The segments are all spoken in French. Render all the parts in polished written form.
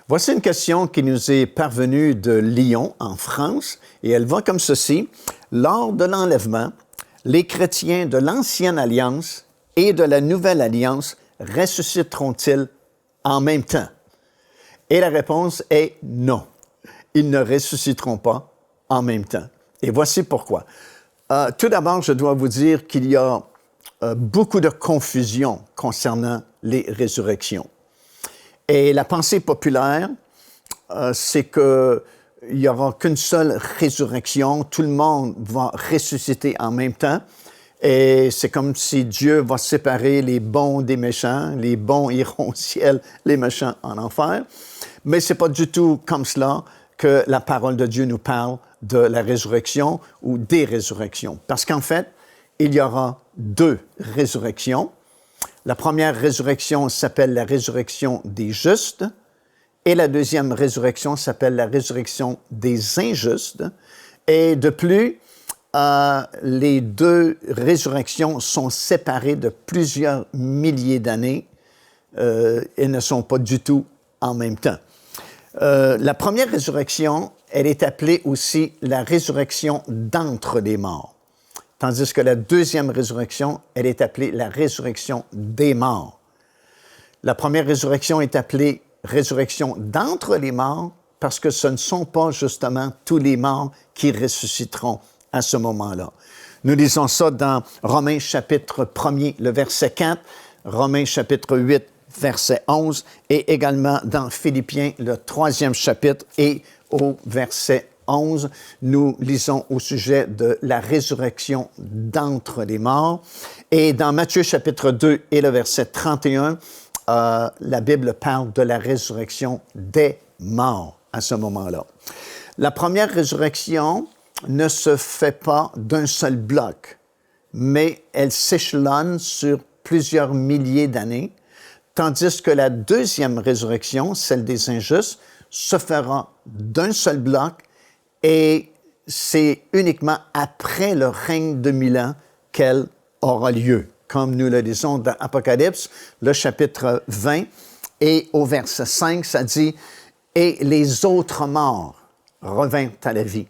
Voici une question qui nous est parvenue de Lyon, en France, et elle va comme ceci. Lors de l'enlèvement, les chrétiens de l'Ancienne Alliance et de la Nouvelle Alliance ressusciteront-ils en même temps? Et la réponse est non. Ils ne ressusciteront pas en même temps. Et voici pourquoi. Tout d'abord, je dois vous dire qu'il y a beaucoup de confusion concernant les résurrections. Et la pensée populaire, c'est qu'il n'y aura qu'une seule résurrection. Tout le monde va ressusciter en même temps. Et c'est comme si Dieu va séparer les bons des méchants. Les bons iront au ciel, les méchants en enfer. Mais ce n'est pas du tout comme cela que la parole de Dieu nous parle de la résurrection ou des résurrections. Parce qu'en fait, il y aura deux résurrections. La première résurrection s'appelle la résurrection des justes et la deuxième résurrection s'appelle la résurrection des injustes. Et de plus, les deux résurrections sont séparées de plusieurs milliers d'années et ne sont pas du tout en même temps. La première résurrection, elle est appelée aussi la résurrection d'entre les morts. Tandis que la deuxième résurrection, elle est appelée la résurrection des morts. La première résurrection est appelée résurrection d'entre les morts parce que ce ne sont pas justement tous les morts qui ressusciteront à ce moment-là. Nous lisons ça dans Romains chapitre 1er, le verset 4, Romains chapitre 8, verset 11, et également dans Philippiens, le 3e chapitre, et au verset 11, nous lisons au sujet de la résurrection d'entre les morts. Et dans Matthieu chapitre 2 et le verset 31, la Bible parle de la résurrection des morts à ce moment-là. La première résurrection ne se fait pas d'un seul bloc, mais elle s'échelonne sur plusieurs milliers d'années, tandis que la deuxième résurrection, celle des injustes, se fera d'un seul bloc et c'est uniquement après le règne de 1000 ans qu'elle aura lieu. Comme nous le lisons dans Apocalypse, le chapitre 20, et au verset 5, ça dit « Et les autres morts revinrent à la vie ».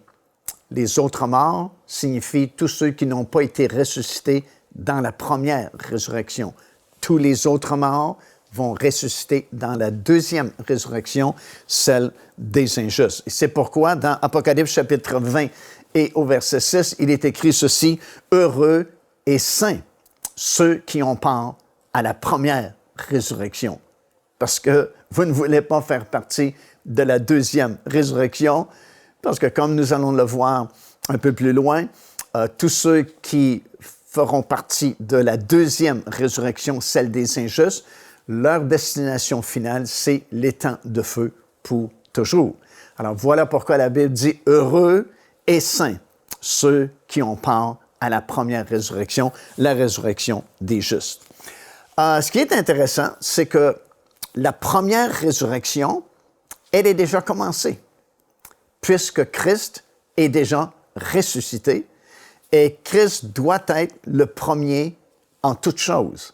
Les autres morts signifient tous ceux qui n'ont pas été ressuscités dans la première résurrection. Tous les autres morts vont ressusciter dans la deuxième résurrection, celle des injustes. Et c'est pourquoi, dans Apocalypse chapitre 20 et au verset 6, il est écrit ceci, « Heureux et saints ceux qui ont part à la première résurrection. » Parce que vous ne voulez pas faire partie de la deuxième résurrection, parce que comme nous allons le voir un peu plus loin, tous ceux qui feront partie de la deuxième résurrection, celle des injustes, leur destination finale, c'est l'étang de feu pour toujours. Alors voilà pourquoi la Bible dit « Heureux et saints ceux qui ont part à la première résurrection, la résurrection des justes. » Ce qui est intéressant, c'est que la première résurrection, elle est déjà commencée, puisque Christ est déjà ressuscité et Christ doit être le premier en toutes choses.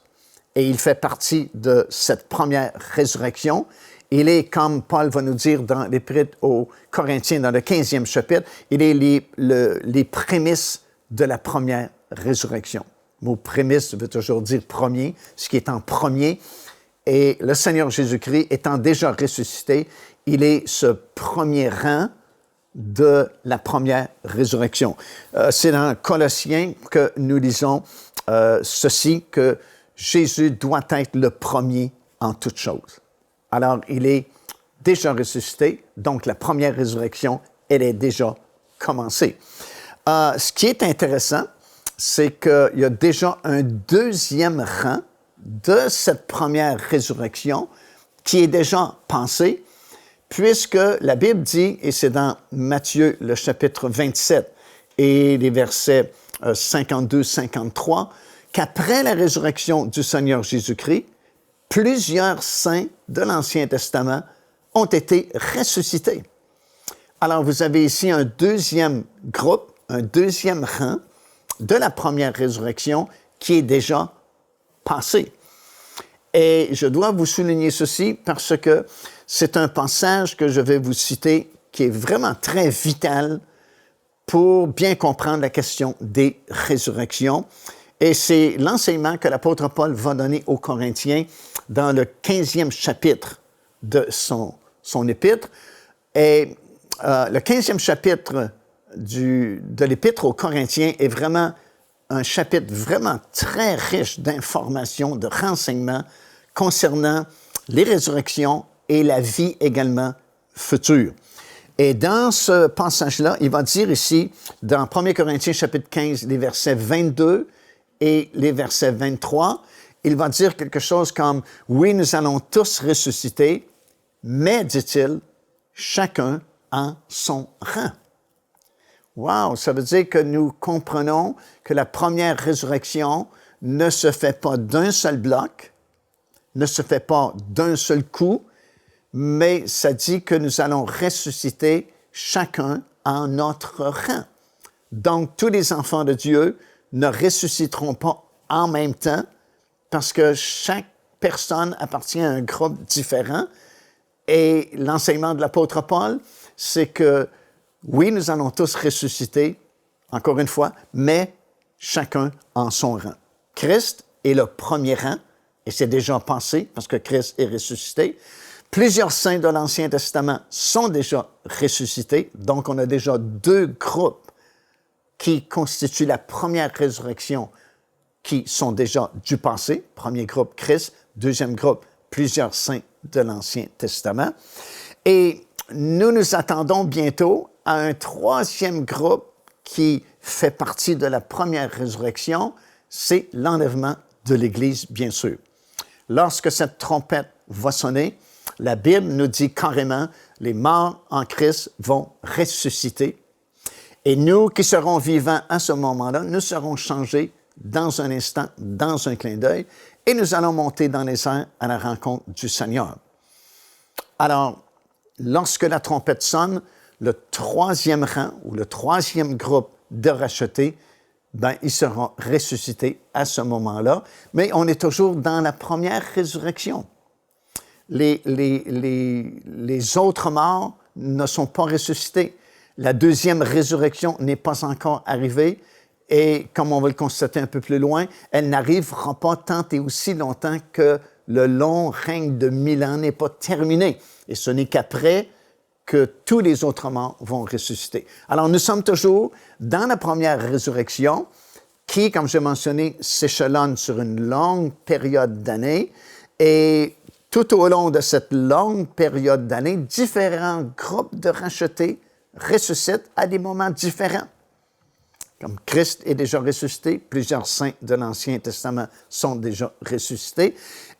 Et il fait partie de cette première résurrection. Il est, comme Paul va nous dire dans l'Épître aux Corinthiens, dans le 15e chapitre, il est les prémices de la première résurrection. Le mot prémisse veut toujours dire premier, ce qui est en premier. Et le Seigneur Jésus-Christ étant déjà ressuscité, il est ce premier rang de la première résurrection. C'est dans Colossiens que nous lisons ceci, que Jésus doit être le premier en toutes choses. Alors, il est déjà ressuscité, donc la première résurrection, elle est déjà commencée. Ce qui est intéressant, c'est qu'il y a déjà un deuxième rang de cette première résurrection qui est déjà pensé, puisque la Bible dit, et c'est dans Matthieu, le chapitre 27 et les versets 52-53, qu'après la résurrection du Seigneur Jésus-Christ, plusieurs saints de l'Ancien Testament ont été ressuscités. Alors, vous avez ici un deuxième groupe, un deuxième rang de la première résurrection qui est déjà passé. Et je dois vous souligner ceci parce que c'est un passage que je vais vous citer qui est vraiment très vital pour bien comprendre la question des résurrections. Et c'est l'enseignement que l'apôtre Paul va donner aux Corinthiens dans le 15e chapitre de son épître. Et le 15e chapitre de l'épître aux Corinthiens est vraiment un chapitre vraiment très riche d'informations, de renseignements concernant les résurrections et la vie également future. Et dans ce passage-là, il va dire ici, dans 1 Corinthiens chapitre 15, les versets 22 et les versets 23, il va dire quelque chose comme « Oui, nous allons tous ressusciter, mais, dit-il, chacun en son rang. » Wow! Ça veut dire que nous comprenons que la première résurrection ne se fait pas d'un seul bloc, ne se fait pas d'un seul coup, mais ça dit que nous allons ressusciter chacun en notre rang. Donc, tous les enfants de Dieu ne ressusciteront pas en même temps parce que chaque personne appartient à un groupe différent. Et l'enseignement de l'apôtre Paul, c'est que oui, nous allons tous ressusciter, encore une fois, mais chacun en son rang. Christ est le premier rang, et c'est déjà passé parce que Christ est ressuscité. Plusieurs saints de l'Ancien Testament sont déjà ressuscités, donc on a déjà deux groupes qui constituent la première résurrection qui sont déjà du passé. Premier groupe, Christ. Deuxième groupe, plusieurs saints de l'Ancien Testament. Et nous nous attendons bientôt à un troisième groupe qui fait partie de la première résurrection, c'est l'enlèvement de l'Église, bien sûr. Lorsque cette trompette va sonner, la Bible nous dit carrément, les morts en Christ vont ressusciter. Et nous qui serons vivants à ce moment-là, nous serons changés dans un instant, dans un clin d'œil, et nous allons monter dans les airs à la rencontre du Seigneur. Alors, lorsque la trompette sonne, le troisième rang ou le troisième groupe de rachetés, ils seront ressuscités à ce moment-là. Mais on est toujours dans la première résurrection. Les autres morts ne sont pas ressuscités. La deuxième résurrection n'est pas encore arrivée. Et comme on va le constater un peu plus loin, elle n'arrivera pas tant et aussi longtemps que le long règne de 1000 ans n'est pas terminé. Et ce n'est qu'après que tous les autres morts vont ressusciter. Alors, nous sommes toujours dans la première résurrection qui, comme j'ai mentionné, s'échelonne sur une longue période d'années. Et tout au long de cette longue période d'années, différents groupes de rachetés ressuscitent à des moments différents. Comme Christ est déjà ressuscité, plusieurs saints de l'Ancien Testament sont déjà ressuscités.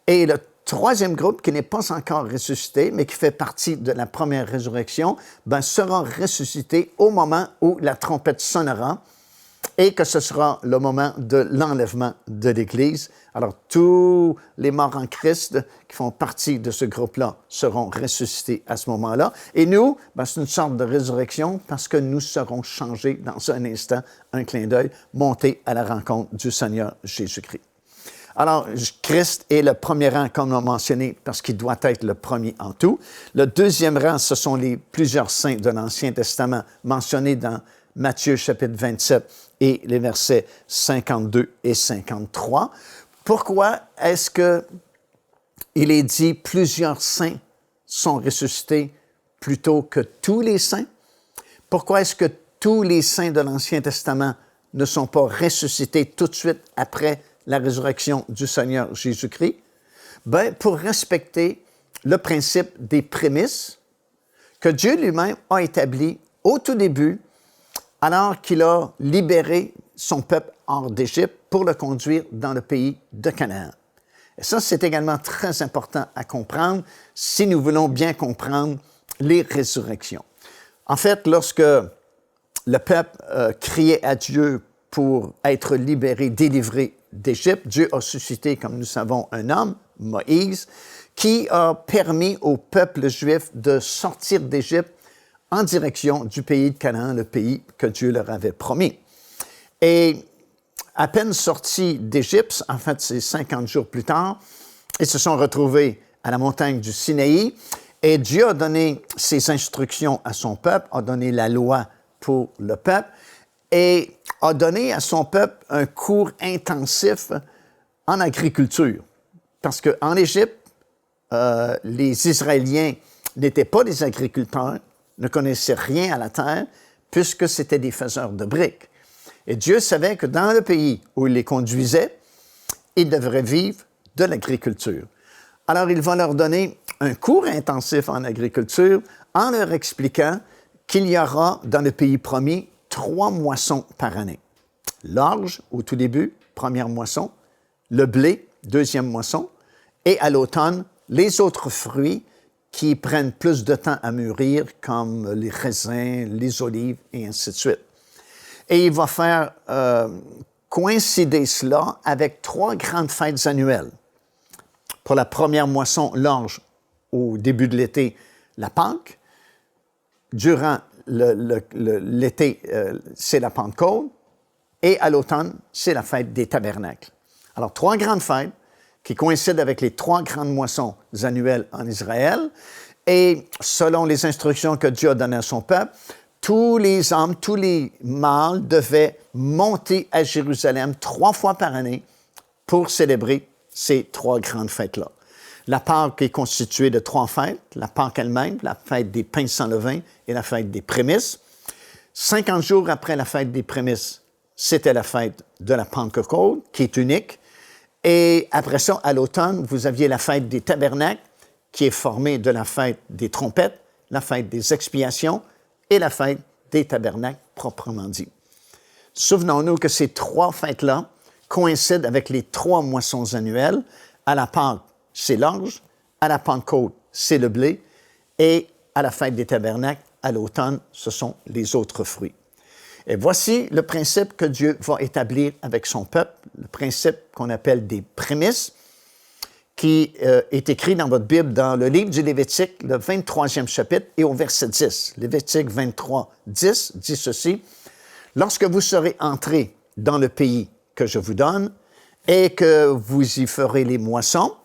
Et le troisième groupe, qui n'est pas encore ressuscité, mais qui fait partie de la première résurrection, sera ressuscité au moment où la trompette sonnera et que ce sera le moment de l'enlèvement de l'Église. Alors, tous les morts en Christ qui font partie de ce groupe-là seront ressuscités à ce moment-là. Et nous, c'est une sorte de résurrection parce que nous serons changés dans un instant, un clin d'œil, montés à la rencontre du Seigneur Jésus-Christ. Alors, Christ est le premier rang, comme on l'a mentionné, parce qu'il doit être le premier en tout. Le deuxième rang, ce sont les plusieurs saints de l'Ancien Testament mentionnés dans Matthieu chapitre 27 et les versets 52 et 53. Pourquoi est-ce qu'il est dit plusieurs saints sont ressuscités plutôt que tous les saints? Pourquoi est-ce que tous les saints de l'Ancien Testament ne sont pas ressuscités tout de suite après la résurrection du Seigneur Jésus-Christ? Pour respecter le principe des prémices que Dieu lui-même a établi au tout début, alors qu'il a libéré son peuple hors d'Égypte pour le conduire dans le pays de Canaan. Et ça, c'est également très important à comprendre si nous voulons bien comprendre les résurrections. En fait, lorsque le peuple criait à Dieu pour être libéré, délivré d'Égypte, Dieu a suscité, comme nous savons, un homme, Moïse, qui a permis au peuple juif de sortir d'Égypte en direction du pays de Canaan, le pays que Dieu leur avait promis. Et à peine sortis d'Égypte, en fait, c'est 50 jours plus tard, Ils se sont retrouvés à la montagne du Sinaï et Dieu a donné ses instructions à son peuple, a donné la loi pour le peuple et a donné à son peuple un cours intensif en agriculture. Parce qu'en Égypte, les Israéliens n'étaient pas des agriculteurs, ne connaissaient rien à la terre, puisque c'était des faiseurs de briques. Et Dieu savait que dans le pays où il les conduisait, ils devraient vivre de l'agriculture. Alors, il va leur donner un cours intensif en agriculture en leur expliquant qu'il y aura dans le pays promis 3 moissons par année. L'orge, au tout début, première moisson, le blé, deuxième moisson, et à l'automne, les autres fruits qui prennent plus de temps à mûrir, comme les raisins, les olives, et ainsi de suite. Et il va faire coïncider cela avec 3 grandes fêtes annuelles. Pour la première moisson, l'orge, au début de l'été, la Pâque. Durant l'été, c'est la Pentecôte. Et à l'automne, c'est la fête des tabernacles. Alors, 3 grandes fêtes qui coïncident avec les 3 grandes moissons annuelles en Israël. Et selon les instructions que Dieu a données à son peuple, tous les hommes, tous les mâles devaient monter à Jérusalem 3 fois par année pour célébrer ces 3 grandes fêtes-là. La Pâque est constituée de 3 fêtes, la Pâque elle-même, la fête des pains sans levain et la fête des prémices. 50 jours après la fête des prémices, c'était la fête de la Pentecôte, qui est unique. Et après ça, à l'automne, vous aviez la fête des tabernacles, qui est formée de la fête des trompettes, la fête des expiations et la fête des tabernacles proprement dit. Souvenons-nous que ces 3 fêtes-là coïncident avec les 3 moissons annuelles. À la Pâque, c'est l'orge, à la Pentecôte, c'est le blé, et à la fête des tabernacles, à l'automne, ce sont les autres fruits. Et voici le principe que Dieu va établir avec son peuple, le principe qu'on appelle des prémices, qui est écrit dans votre Bible dans le livre du Lévitique, le 23e chapitre, et au verset 10. Lévitique 23, 10 dit ceci: « Lorsque vous serez entrés dans le pays que je vous donne, et que vous y ferez les moissons,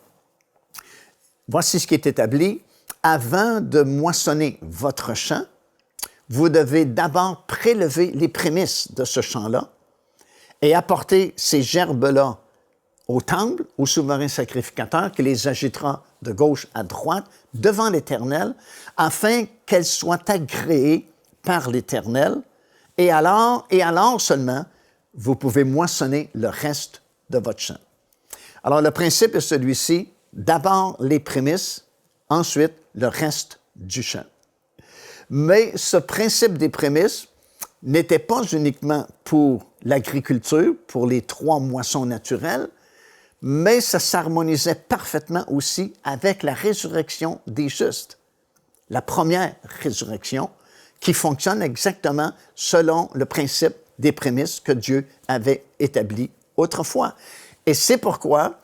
voici ce qui est établi. Avant de moissonner votre champ, vous devez d'abord prélever les prémices de ce champ-là et apporter ces gerbes-là au temple, au souverain sacrificateur, qui les agitera de gauche à droite devant l'Éternel, afin qu'elles soient agréées par l'Éternel. Et alors seulement, vous pouvez moissonner le reste de votre champ. » Alors, le principe est celui-ci: d'abord les prémices, ensuite le reste du champ. Mais ce principe des prémices n'était pas uniquement pour l'agriculture, pour les 3 moissons naturelles, mais ça s'harmonisait parfaitement aussi avec la résurrection des justes. La première résurrection qui fonctionne exactement selon le principe des prémices que Dieu avait établi autrefois. Et c'est pourquoi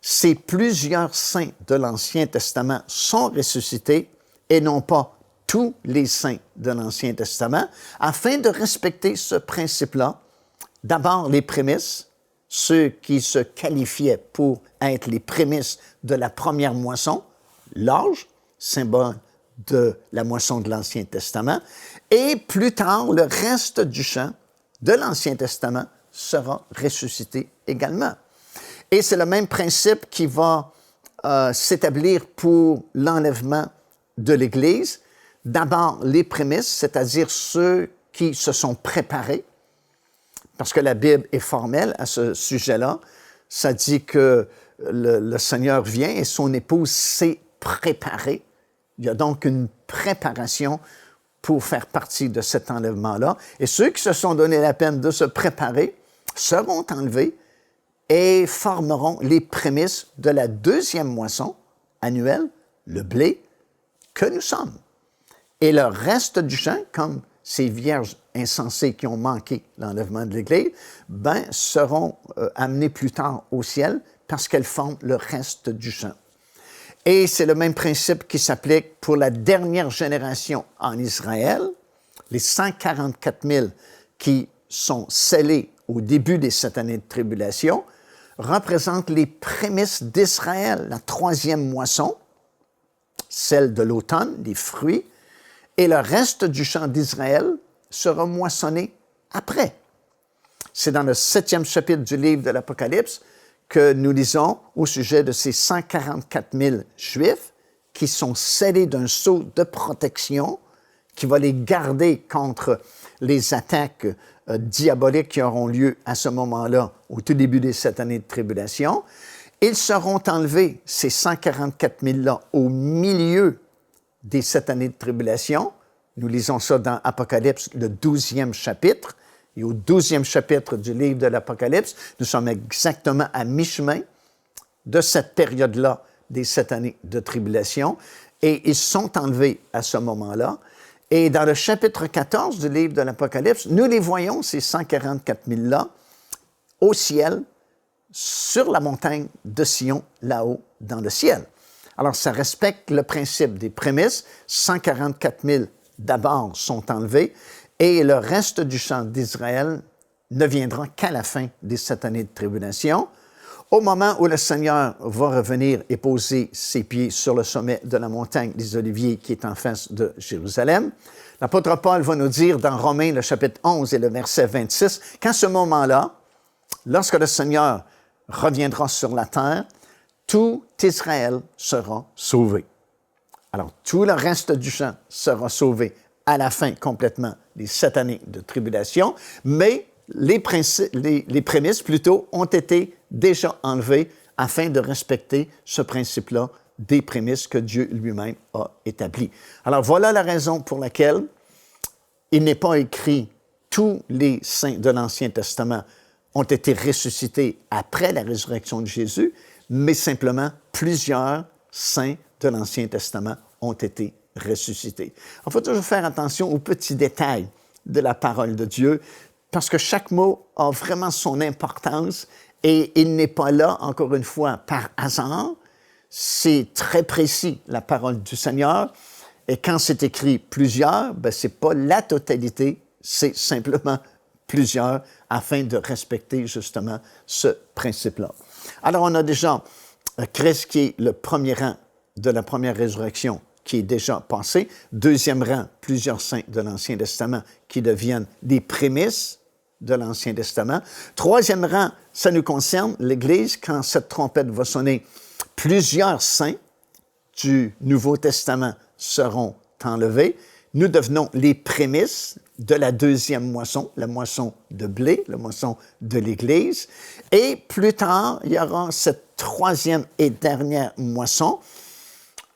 ces plusieurs saints de l'Ancien Testament sont ressuscités et non pas tous les saints de l'Ancien Testament, afin de respecter ce principe-là. D'abord, les prémices, ceux qui se qualifiaient pour être les prémices de la première moisson, l'orge, symbole de la moisson de l'Ancien Testament, et plus tard, le reste du champ de l'Ancien Testament sera ressuscité également. Et c'est le même principe qui va s'établir pour l'enlèvement de l'Église. D'abord, les prémices, c'est-à-dire ceux qui se sont préparés, parce que la Bible est formelle à ce sujet-là. Ça dit que le Seigneur vient et son épouse s'est préparée. Il y a donc une préparation pour faire partie de cet enlèvement-là. Et ceux qui se sont donné la peine de se préparer seront enlevés et formeront les prémices de la 2e moisson annuelle, le blé, que nous sommes. Et le reste du champ, comme ces vierges insensées qui ont manqué l'enlèvement de l'Église, seront amenées plus tard au ciel parce qu'elles forment le reste du champ. Et c'est le même principe qui s'applique pour la dernière génération en Israël, les 144 000 qui sont scellés au début des 7 années de tribulation, représente les prémices d'Israël, la troisième moisson, celle de l'automne, les fruits, et le reste du champ d'Israël sera moissonné après. C'est dans le 7e chapitre du livre de l'Apocalypse que nous lisons au sujet de ces 144 000 Juifs qui sont scellés d'un sceau de protection qui va les garder contre les attaques diaboliques qui auront lieu à ce moment-là, au tout début des 7 années de tribulation. Ils seront enlevés, ces 144 000-là, au milieu des 7 années de tribulation. Nous lisons ça dans Apocalypse, le 12e chapitre. Et au 12e chapitre du livre de l'Apocalypse, nous sommes exactement à mi-chemin de cette période-là des 7 années de tribulation. Et ils sont enlevés à ce moment-là. Et dans le chapitre 14 du livre de l'Apocalypse, nous les voyons, ces 144 000-là, au ciel, sur la montagne de Sion, là-haut, dans le ciel. Alors, ça respecte le principe des prémices. 144 000 d'abord sont enlevés et le reste du champ d'Israël ne viendra qu'à la fin des 7 années de tribulation. Au moment où le Seigneur va revenir et poser ses pieds sur le sommet de la montagne des Oliviers qui est en face de Jérusalem, l'apôtre Paul va nous dire dans Romains, le chapitre 11 et le verset 26, qu'à ce moment-là, lorsque le Seigneur reviendra sur la terre, tout Israël sera sauvé. Alors, tout le reste du champ sera sauvé à la fin complètement des 7 années de tribulation, mais les prémices, plutôt, ont été déjà enlevées afin de respecter ce principe-là des prémices que Dieu lui-même a établi. Alors, voilà la raison pour laquelle il n'est pas écrit tous les saints de l'Ancien Testament ont été ressuscités après la résurrection de Jésus, mais simplement plusieurs saints de l'Ancien Testament ont été ressuscités. Il faut toujours faire attention aux petits détails de la parole de Dieu, parce que chaque mot a vraiment son importance et il n'est pas là, encore une fois, par hasard. C'est très précis, la parole du Seigneur. Et quand c'est écrit plusieurs, ce n'est pas la totalité, c'est simplement plusieurs afin de respecter justement ce principe-là. Alors, on a déjà Christ qui est le premier rang de la première résurrection qui est déjà passé. Deuxième rang, plusieurs saints de l'Ancien Testament qui deviennent des prémices de l'Ancien Testament. Troisième rang, ça nous concerne, l'Église, quand cette trompette va sonner, plusieurs saints du Nouveau Testament seront enlevés. Nous devenons les prémices de la deuxième moisson, la moisson de blé, la moisson de l'Église. Et plus tard, il y aura cette troisième et dernière moisson,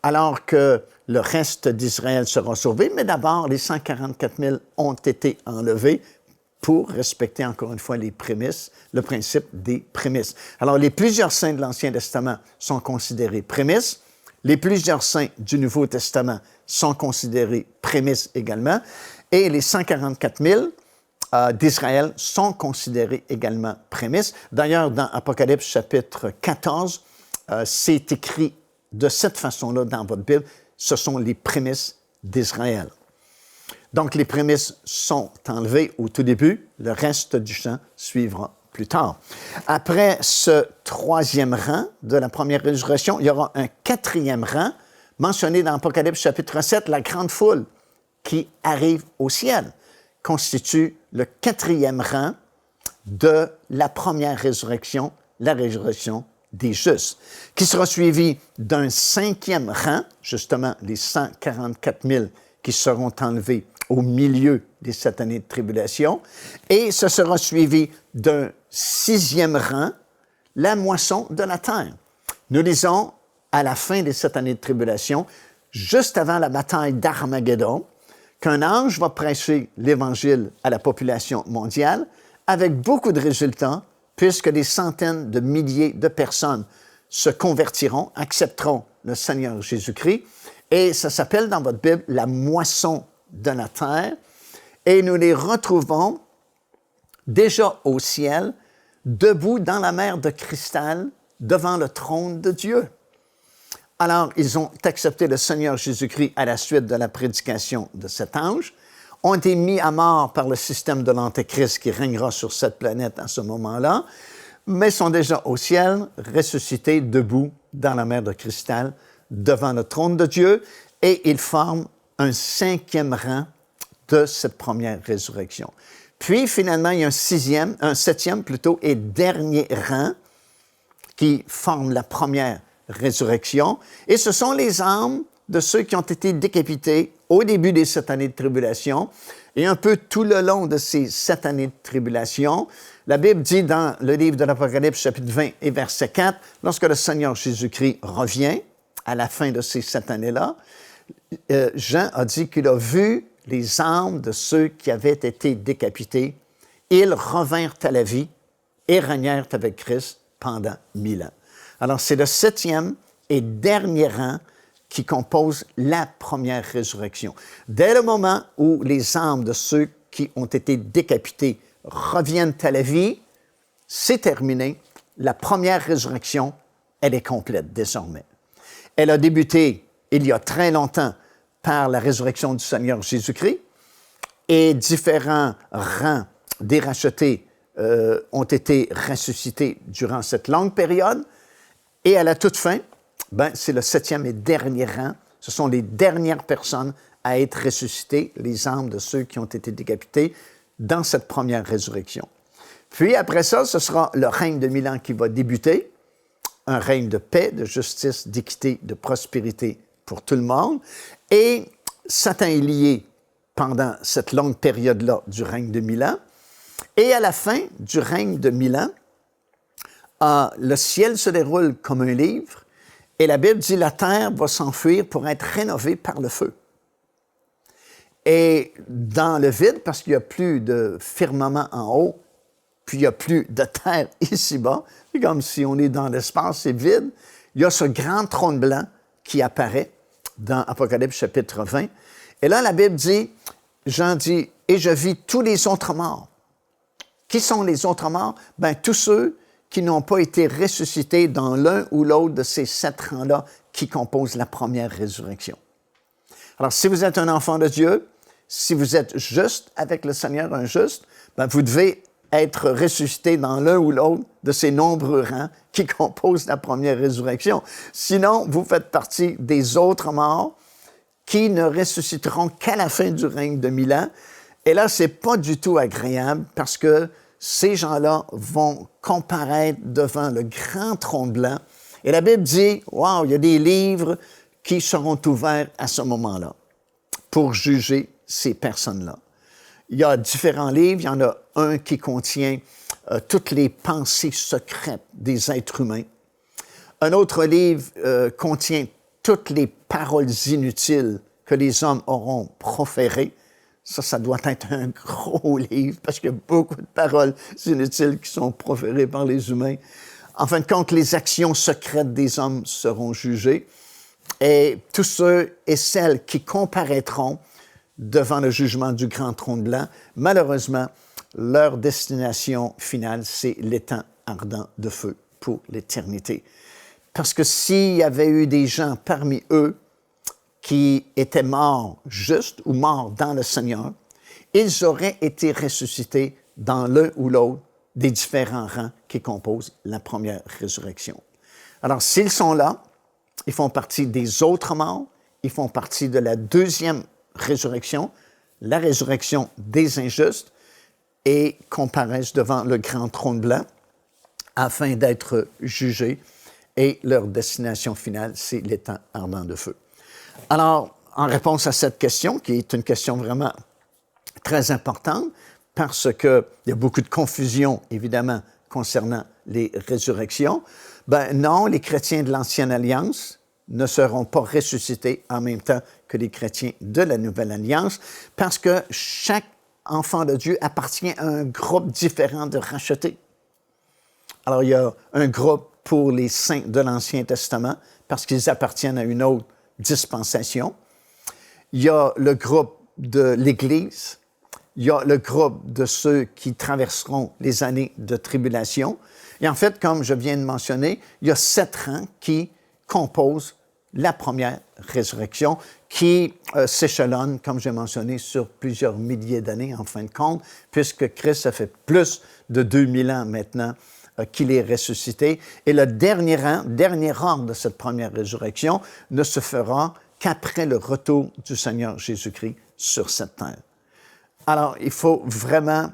alors que le reste d'Israël sera sauvé. Mais d'abord, les 144 000 ont été enlevés pour respecter encore une fois les prémices, le principe des prémices. Alors, les plusieurs saints de l'Ancien Testament sont considérés prémices. Les plusieurs saints du Nouveau Testament sont considérés prémices également. Et les 144 000 d'Israël sont considérés également prémices. D'ailleurs, dans Apocalypse chapitre 14, c'est écrit de cette façon-là dans votre Bible. Ce sont les prémices d'Israël. Donc, les prémices sont enlevées au tout début. Le reste du champ suivra plus tard. Après ce troisième rang de la première résurrection, il y aura un quatrième rang mentionné dans Apocalypse chapitre 7, la grande foule qui arrive au ciel, constitue le quatrième rang de la première résurrection, la résurrection des justes, qui sera suivi d'un cinquième rang, justement les 144 000 qui seront enlevés au milieu des 7 années de tribulation, et ce sera suivi d'un sixième rang, la moisson de la terre. Nous lisons à la fin des 7 années de tribulation, juste avant la bataille d'Armageddon, qu'un ange va prêcher l'Évangile à la population mondiale avec beaucoup de résultats, puisque des centaines de milliers de personnes se convertiront, accepteront le Seigneur Jésus-Christ, et ça s'appelle dans votre Bible la moisson de la terre, et nous les retrouvons déjà au ciel, debout dans la mer de cristal, devant le trône de Dieu. Alors, ils ont accepté le Seigneur Jésus-Christ à la suite de la prédication de cet ange, ont été mis à mort par le système de l'Antéchrist qui régnera sur cette planète à ce moment-là, mais sont déjà au ciel, ressuscités, debout dans la mer de cristal, devant le trône de Dieu, et ils forment un 5e rang de cette première résurrection. Puis, finalement, il y a un 7e plutôt, et dernier rang qui forme la première résurrection. Et ce sont les âmes de ceux qui ont été décapités au début des 7 années de tribulation et un peu tout le long de ces 7 années de tribulation. La Bible dit dans le livre de l'Apocalypse, chapitre 20 et verset 4, lorsque le Seigneur Jésus-Christ revient à la fin de ces 7 années-là, Jean a dit qu'il a vu les âmes de ceux qui avaient été décapités. Ils revinrent à la vie et régnèrent avec Christ pendant 1000 ans. Alors, c'est le 7e et dernier rang qui compose la première résurrection. Dès le moment où les âmes de ceux qui ont été décapités reviennent à la vie, c'est terminé. La première résurrection, elle est complète désormais. Elle a débuté il y a très longtemps par la résurrection du Seigneur Jésus-Christ et différents rangs des rachetés ont été ressuscités durant cette longue période. Et à la toute fin, c'est le 7e et dernier rang. Ce sont les dernières personnes à être ressuscitées, les âmes de ceux qui ont été décapités dans cette première résurrection. Puis après ça, ce sera le règne de 1000 ans qui va débuter, un règne de paix, de justice, d'équité, de prospérité pour tout le monde. Et Satan est lié pendant cette longue période-là du règne de 1000 ans. Et à la fin du règne de 1000 ans, le ciel se déroule comme un livre et la Bible dit la terre va s'enfuir pour être rénovée par le feu. Et dans le vide, parce qu'il n'y a plus de firmament en haut, puis il n'y a plus de terre ici-bas, c'est comme si on est dans l'espace, c'est vide, il y a ce grand trône blanc qui apparaît dans Apocalypse chapitre 20. Et là, la Bible dit, Jean dit, « Et je vis tous les autres morts. » Qui sont les autres morts? Tous ceux qui n'ont pas été ressuscités dans l'un ou l'autre de ces 7 rangs-là qui composent la première résurrection. Alors, si vous êtes un enfant de Dieu, si vous êtes juste avec le Seigneur, un juste, vous devez être ressuscité dans l'un ou l'autre de ces nombreux rangs qui composent la première résurrection. Sinon, vous faites partie des autres morts qui ne ressusciteront qu'à la fin du règne de 1000 ans. Et là, c'est pas du tout agréable parce que ces gens-là vont comparaître devant le grand trône blanc. Et la Bible dit, wow, il y a des livres qui seront ouverts à ce moment-là pour juger ces personnes-là. Il y a différents livres. Il y en a un qui contient toutes les pensées secrètes des êtres humains. Un autre livre contient toutes les paroles inutiles que les hommes auront proférées. Ça doit être un gros livre parce qu'il y a beaucoup de paroles inutiles qui sont proférées par les humains. En fin de compte, les actions secrètes des hommes seront jugées et tous ceux et celles qui comparaîtront devant le jugement du grand trône blanc, malheureusement, leur destination finale, c'est l'étang ardent de feu pour l'éternité. Parce que s'il y avait eu des gens parmi eux qui étaient morts justes ou morts dans le Seigneur, ils auraient été ressuscités dans l'un ou l'autre des différents rangs qui composent la première résurrection. Alors, s'ils sont là, ils font partie des autres morts, ils font partie de la deuxième résurrection, la résurrection des injustes, et comparaissent devant le grand trône blanc afin d'être jugés, et leur destination finale, c'est l'étang ardent de feu. Alors, en réponse à cette question, qui est une question vraiment très importante, parce qu'il y a beaucoup de confusion, évidemment, concernant les résurrections, non, les chrétiens de l'Ancienne Alliance ne seront pas ressuscités en même temps que les chrétiens de la Nouvelle Alliance, parce que chaque enfant de Dieu appartient à un groupe différent de rachetés. Alors, il y a un groupe pour les saints de l'Ancien Testament, parce qu'ils appartiennent à une autre dispensation. Il y a le groupe de l'Église. Il y a le groupe de ceux qui traverseront les années de tribulation. Et en fait, comme je viens de mentionner, il y a 7 rangs qui composent la première résurrection, qui s'échelonne, comme j'ai mentionné, sur plusieurs milliers d'années en fin de compte, puisque Christ a fait plus de 2000 ans maintenant qu'il est ressuscité. Et le dernier rang de cette première résurrection ne se fera qu'après le retour du Seigneur Jésus-Christ sur cette terre. Alors, il faut vraiment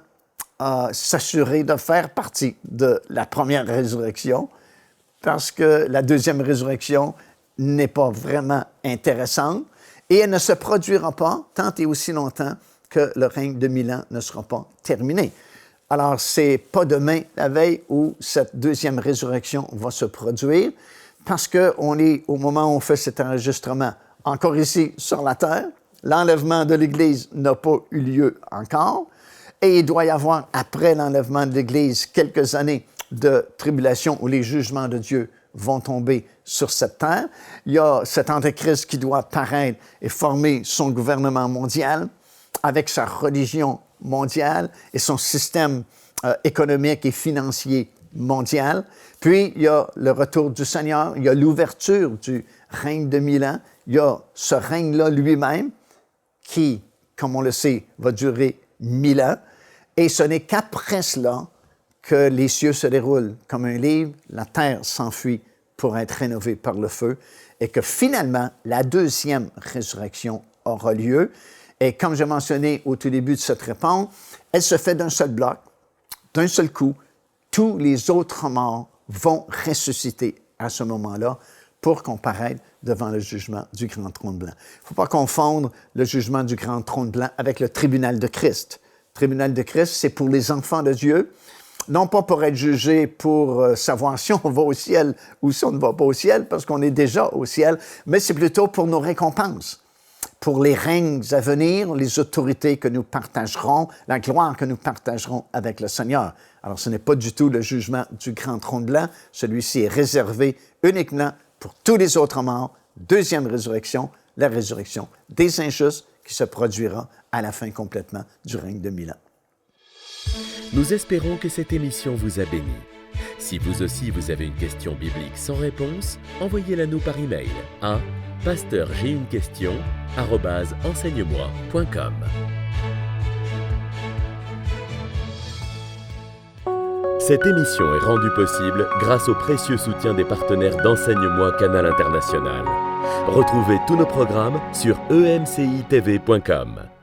s'assurer de faire partie de la première résurrection parce que la deuxième résurrection n'est pas vraiment intéressante et elle ne se produira pas tant et aussi longtemps que le règne de 1000 ans ne sera pas terminé. Alors, c'est pas demain, la veille, où cette deuxième résurrection va se produire parce qu'on est au moment où on fait cet enregistrement encore ici sur la terre. L'enlèvement de l'Église n'a pas eu lieu encore et il doit y avoir, après l'enlèvement de l'Église, quelques années de tribulation où les jugements de Dieu vont tomber sur cette terre. Il y a cet Antéchrist qui doit paraître et former son gouvernement mondial avec sa religion mondiale et son système économique et financier mondial. Puis, il y a le retour du Seigneur, il y a l'ouverture du règne de 1000 ans, il y a ce règne-là lui-même qui, comme on le sait, va durer 1000 ans. Et ce n'est qu'après cela que les cieux se déroulent comme un livre, la terre s'enfuit pour être rénovée par le feu, et que finalement, la deuxième résurrection aura lieu. Et comme j'ai mentionné au tout début de cette réponse, elle se fait d'un seul bloc, d'un seul coup. Tous les autres morts vont ressusciter à ce moment-là pour comparaître devant le jugement du grand trône blanc. Il ne faut pas confondre le jugement du grand trône blanc avec le tribunal de Christ. Le tribunal de Christ, c'est pour les enfants de Dieu, non pas pour être jugé pour savoir si on va au ciel ou si on ne va pas au ciel, parce qu'on est déjà au ciel, mais c'est plutôt pour nos récompenses, pour les règnes à venir, les autorités que nous partagerons, la gloire que nous partagerons avec le Seigneur. Alors, ce n'est pas du tout le jugement du grand trône blanc. Celui-ci est réservé uniquement pour tous les autres morts. Deuxième résurrection, la résurrection des injustes qui se produira à la fin complètement du règne de 1000 ans. Nous espérons que cette émission vous a béni. Si vous aussi vous avez une question biblique sans réponse, envoyez-la nous par email à pasteurjeunequestion@enseigne-moi.com. Cette émission est rendue possible grâce au précieux soutien des partenaires d'Enseigne-moi Canal International. Retrouvez tous nos programmes sur emcitv.com.